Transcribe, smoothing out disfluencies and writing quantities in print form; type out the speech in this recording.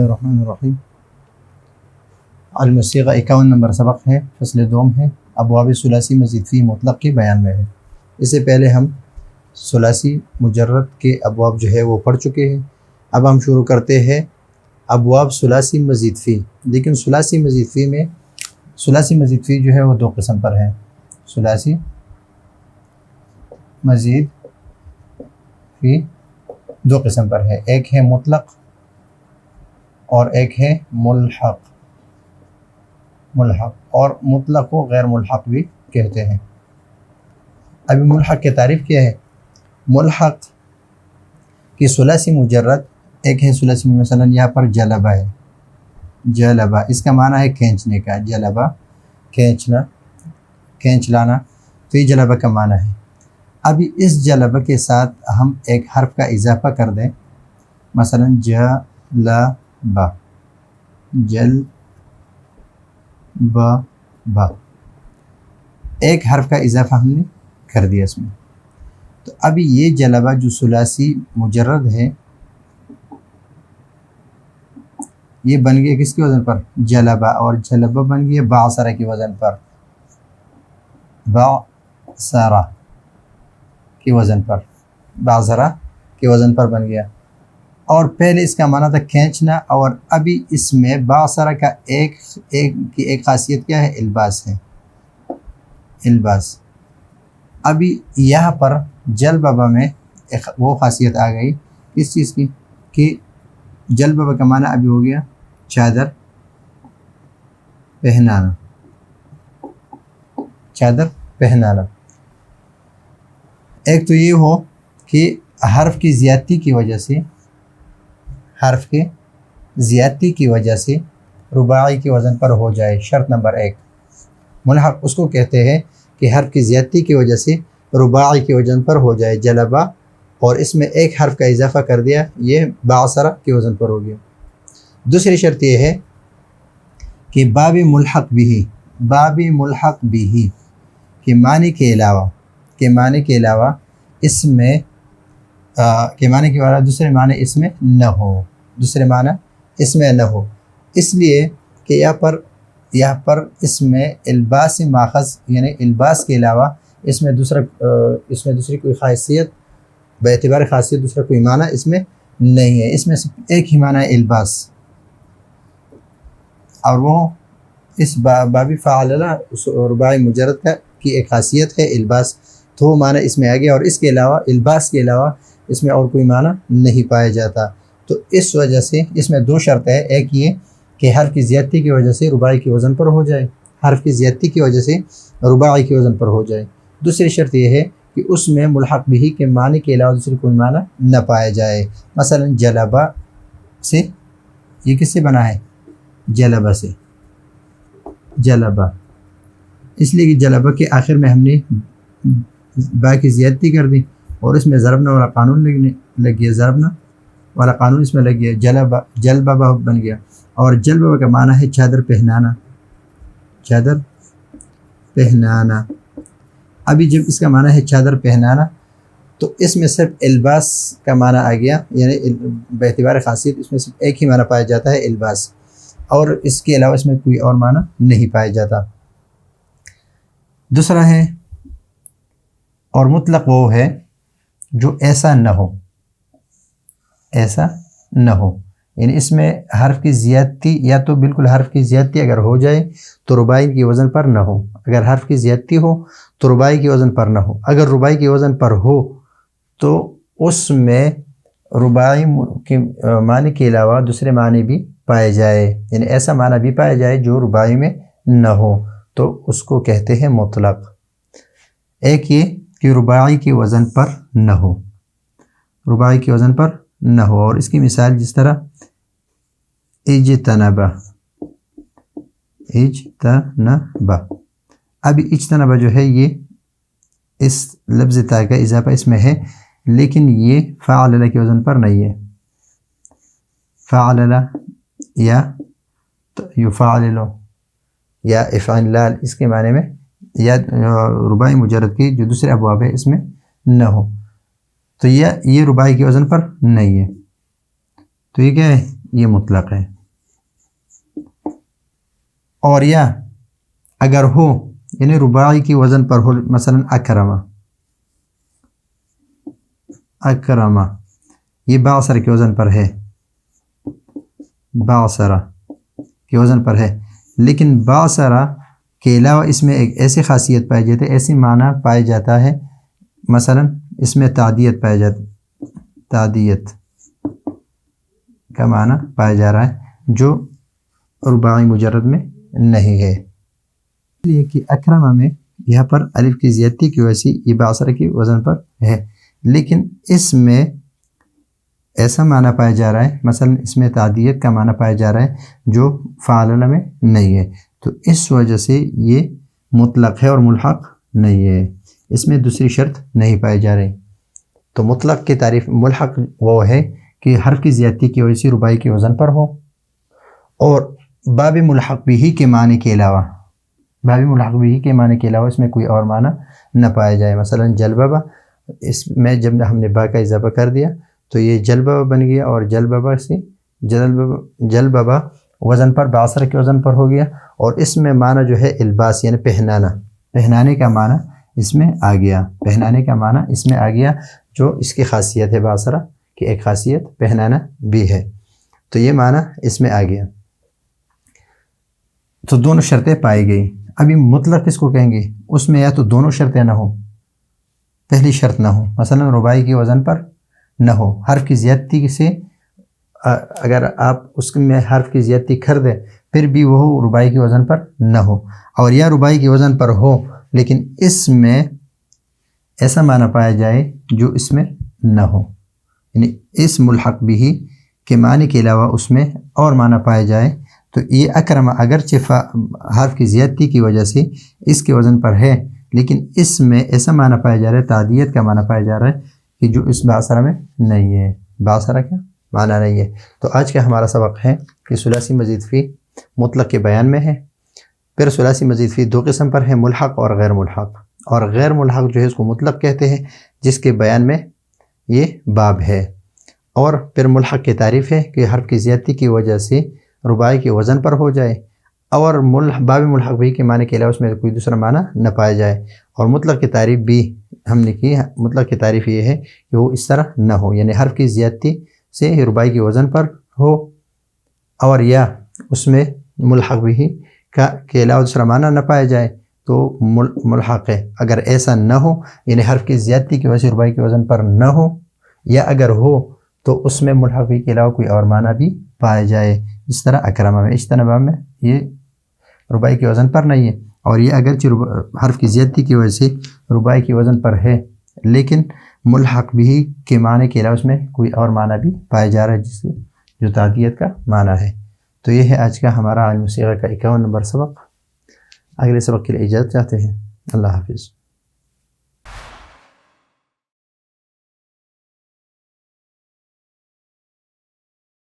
اللہ الرحمن الرحیم۔ المصیغہ 51 نمبر سبق ہے، فصل دوم ہے، ابواب ثلاثی مزید فی مطلق کے بیان میں ہے۔ اس سے پہلے ہم ثلاثی مجرد کے ابواب جو ہے وہ پڑھ چکے ہیں۔ اب ہم شروع کرتے ہیں ابواب ثلاثی مزید فی، لیکن ثلاثی مزید فی میں ثلاثی مزید فی جو ہے وہ دو قسم پر ہیں۔ ثلاثی مزید فی دو قسم پر ہے، ایک ہے مطلق اور ایک ہے ملحق۔ اور مطلق کو غیر ملحق بھی کہتے ہیں۔ ابھی ملحق کی تعریف کیا ہے؟ ملحق کی ثلاثی مجرد ایک ہے ثلاثی، مثلا یہاں پر جلبہ ہے، جلبہ اس کا معنی ہے کھینچنے کا، جلبہ کھینچنا، کھینچ لانا، تو یہ جلبہ کا معنی ہے۔ ابھی اس جلبہ کے ساتھ ہم ایک حرف کا اضافہ کر دیں، مثلا جلبہ، جلبہ، ایک حرف کا اضافہ ہم نے کر دیا اس میں، تو ابھی یہ جلبہ جو ثلاثی مجرد ہے یہ بن گیا کس کے وزن پر؟ جلبہ، اور جلبہ بن گیا بعثرہ کے وزن پر، بعثرہ کے وزن پر، بعثرہ کے وزن پر بن گیا۔ اور پہلے اس کا معنی تھا کھینچنا، اور ابھی اس میں بعثرہ کا ایک خاصیت کیا ہے؟ الباس ہے، الباس۔ ابھی یہاں پر جلبہ میں وہ خاصیت آ گئی کس چیز کی کہ جلبہ کا معنی ابھی ہو گیا چادر پہنانا، چادر پہنانا۔ ایک تو یہ ہو کہ حرف کی زیادتی کی وجہ سے، حرف کے زیادتی کی وجہ سے رباعی کے وزن پر ہو جائے، شرط نمبر ایک۔ ملحق اس کو کہتے ہیں کہ حرف کی زیادتی کی وجہ سے رباعی کے وزن پر ہو جائے، جلبہ، اور اس میں ایک حرف کا اضافہ کر دیا، یہ بعثرہ کے وزن پر ہو گیا۔ دوسری شرط یہ ہے کہ باب ملحق بھی، باب ملحق بھی کے معنی کے علاوہ، کے معنی کے علاوہ اس میں کے معنی کے علاوہ دوسرے معنی اس میں نہ ہو، دوسرے معنی اس میں نہ ہو، اس لیے کہ یہاں پر اس میں الباس سے ماخذ، یعنی الباس کے علاوہ اس میں دوسری کوئی خاصیت، بے اعتبار خاصیت دوسرا کوئی معنی اس میں نہیں ہے، اس میں صرف ایک ہی معنی ہے الباس، اور وہ اس بابی فعللہ رباعی مجرد کی ایک خاصیت ہے الباس، تو وہ معنی اس میں آ گیا، اور اس کے علاوہ الباس کے علاوہ اس میں اور کوئی معنی نہیں پایا جاتا۔ تو اس وجہ سے اس میں دو شرط ہے، ایک یہ کہ حرف کی زیادتی کی وجہ سے رباعی کے وزن پر ہو جائے، حرف کی زیادتی کی وجہ سے رباعی کے وزن پر ہو جائے۔ دوسری شرط یہ ہے کہ اس میں ملحق بھی کے معنی کے علاوہ دوسری کوئی معنی نہ پایا جائے۔ مثلا جلبہ سے، یہ کس سے بنا ہے؟ جلبہ سے، جلبہ، اس لیے کہ جلبہ کے آخر میں ہم نے با کی زیادتی کر دی، اور اس میں ضربنا والا قانون لگ گیا، ضربنا والا قانون اس میں لگ گیا، جلبہ بن گیا، اور جلبہ کا معنی ہے چادر پہنانا، چادر پہنانا۔ ابھی جب اس کا معنی ہے چادر پہنانا، تو اس میں صرف الباس کا معنی آ گیا، یعنی بے اعتبار خاصیت اس میں صرف ایک ہی معنی پایا جاتا ہے الباس، اور اس کے علاوہ اس میں کوئی اور معنی نہیں پایا جاتا۔ دوسرا ہے اور مطلق وہ ہے جو ایسا نہ ہو، ایسا نہ ہو، یعنی اس میں حرف کی زیادتی، یا تو بالکل حرف کی زیادتی اگر ہو جائے تو رباعی کی وزن پر نہ ہو، اگر حرف کی زیادتی ہو تو رباعی کی وزن پر نہ ہو، اگر رباعی کی وزن پر ہو تو اس میں رباعی کے معنی کے علاوہ دوسرے معنی بھی پائے جائے، یعنی ایسا معنی بھی پایا جائے جو رباعی میں نہ ہو، تو اس کو کہتے ہیں مطلق۔ ایک یہ کہ رباعی کے وزن پر نہ ہو، رباعی کے وزن پر نہ ہو، اور اس کی مثال جس طرح اجتنبہ، اجتنبہ، ابھی اجتنبہ جو ہے یہ اس لفظ تا کا اضافہ اس میں ہے، لیکن یہ فعللہ کے وزن پر نہیں ہے، فعللہ یا یفعللو یا افعلال، اس کے معنی میں یا رباعی مجرد کی جو دوسرے ابواب ہے اس میں نہ ہو، تو یہ رباعی کے وزن پر نہیں ہے، تو یہ کیا ہے؟ یہ مطلق ہے. اور یا اگر ہو یعنی رباعی کی وزن پر ہو، مثلا اکرمہ، اکرمہ یہ باعثر کے وزن پر ہے، باعثرہ کے وزن پر ہے، لیکن باعثرہ کے علاوہ اس میں ایک ایسی خاصیت پائی جاتی ہے، ایسی معنی پایا جاتا ہے، مثلا اس میں تعدیت پایا جاتا، تعدیت کا معنی پایا جا رہا ہے جو رباعی مجرد میں نہیں ہے. اس لیے کہ اکرمہ میں یہاں پر الف کی زیادتی کی وجہ سے یہ باعثرہ کی وزن پر ہے، لیکن اس میں ایسا معنی پایا جا رہا ہے، مثلا اس میں تعدیت کا معنی پایا جا رہا ہے جو فعللہ میں نہیں ہے، تو اس وجہ سے یہ مطلق ہے اور ملحق نہیں ہے، اس میں دوسری شرط نہیں پائی جا رہی. تو مطلق کی تعریف، ملحق وہ ہے کہ حرف کی زیادتی کی وجہ سے رباعی کے وزن پر ہو، اور باب ملحق بھی کے معنی کے علاوہ، باب ملحق بھی کے معنی کے علاوہ اس میں کوئی اور معنی نہ پایا جائے. مثلا جلببہ، اس میں جب ہم نے با کا اضافہ کر دیا تو یہ جلببہ بن گیا، اور جلببہ سے جلببہ وزن پر باعثرہ کے وزن پر ہو گیا، اور اس میں معنی جو ہے الباس یعنی پہنانا، پہنانے کا معنی اس میں آ گیا، پہنانے کا معنی اس میں آ گیا جو اس کی خاصیت ہے باعثرہ کی ایک خاصیت پہنانا بھی ہے، تو یہ معنی اس میں آ گیا. تو دونوں شرطیں پائی گئی. ابھی مطلق کس کو کہیں گے؟ اس میں یا تو دونوں شرطیں نہ ہوں، پہلی شرط نہ ہو، مثلا رباعی کے وزن پر نہ ہو، حرف کی زیادتی سے اگر آپ اس میں حرف کی زیادتی کر دیں پھر بھی وہ رباعی کے وزن پر نہ ہو، اور یا رباعی کے وزن پر ہو لیکن اس میں ایسا معنی پایا جائے جو اس میں نہ ہو، یعنی اس ملحق بھی کے معنی کے علاوہ اس میں اور معنی پایا جائے، تو یہ اکرمہ اگرچہ حرف کی زیادتی کی وجہ سے اس کے وزن پر ہے، لیکن اس میں ایسا معنی پایا جا رہا ہے، تعدیت کا معنی پایا جا رہا ہے کہ جو اس باعثرہ میں نہیں ہے، باعثرہ کا معنی نہیں ہے. تو آج کا ہمارا سبق ہے کہ ثلاثی مزید فی مطلق کے بیان میں ہے. پھر ثلاثی مزید فی دو قسم پر ہے، ملحق اور غیر ملحق، اور غیر ملحق جو ہے اس کو مطلق کہتے ہیں جس کے بیان میں یہ باب ہے. اور پھر ملحق کی تعریف ہے کہ حرف کی زیادتی کی وجہ سے رباعی کے وزن پر ہو جائے، اور باب ملحق بھی کے معنی کے علاوہ اس میں کوئی دوسرا معنی نہ پایا جائے. اور مطلق کی تعریف بھی ہم نے کی، مطلق کی تعریف یہ ہے کہ وہ اس طرح نہ ہو، یعنی حرف کی زیادتی سے رباعی کے وزن پر ہو، اور یا اس میں ملحق بھی کے علاوہ دوسرا معنی نہ پایا جائے تو ملحق ہے. اگر ایسا نہ ہو یعنی حرف کی زیادتی کی وجہ سے رباعی کے وزن پر نہ ہو، یا اگر ہو تو اس میں ملحق بھی کے علاوہ کوئی اور معنی بھی پایا جائے، جس طرح اکرمہ میں، اجتنبہ میں یہ رباعی کے وزن پر نہیں ہے، اور یہ اگرچہ حرف کی زیادتی کی وجہ سے رباعی کے وزن پر ہے لیکن ملحق بھی کے معنی کے علاوہ اس میں کوئی اور معنی بھی پایا جا رہا ہے جس جو تعدیت کا معنی ہے. تو یہ ہے آج کا ہمارا علم صیغہ کا 51 نمبر سبق. اگلے سبق کے لیے اجازت چاہتے ہیں. اللہ حافظ.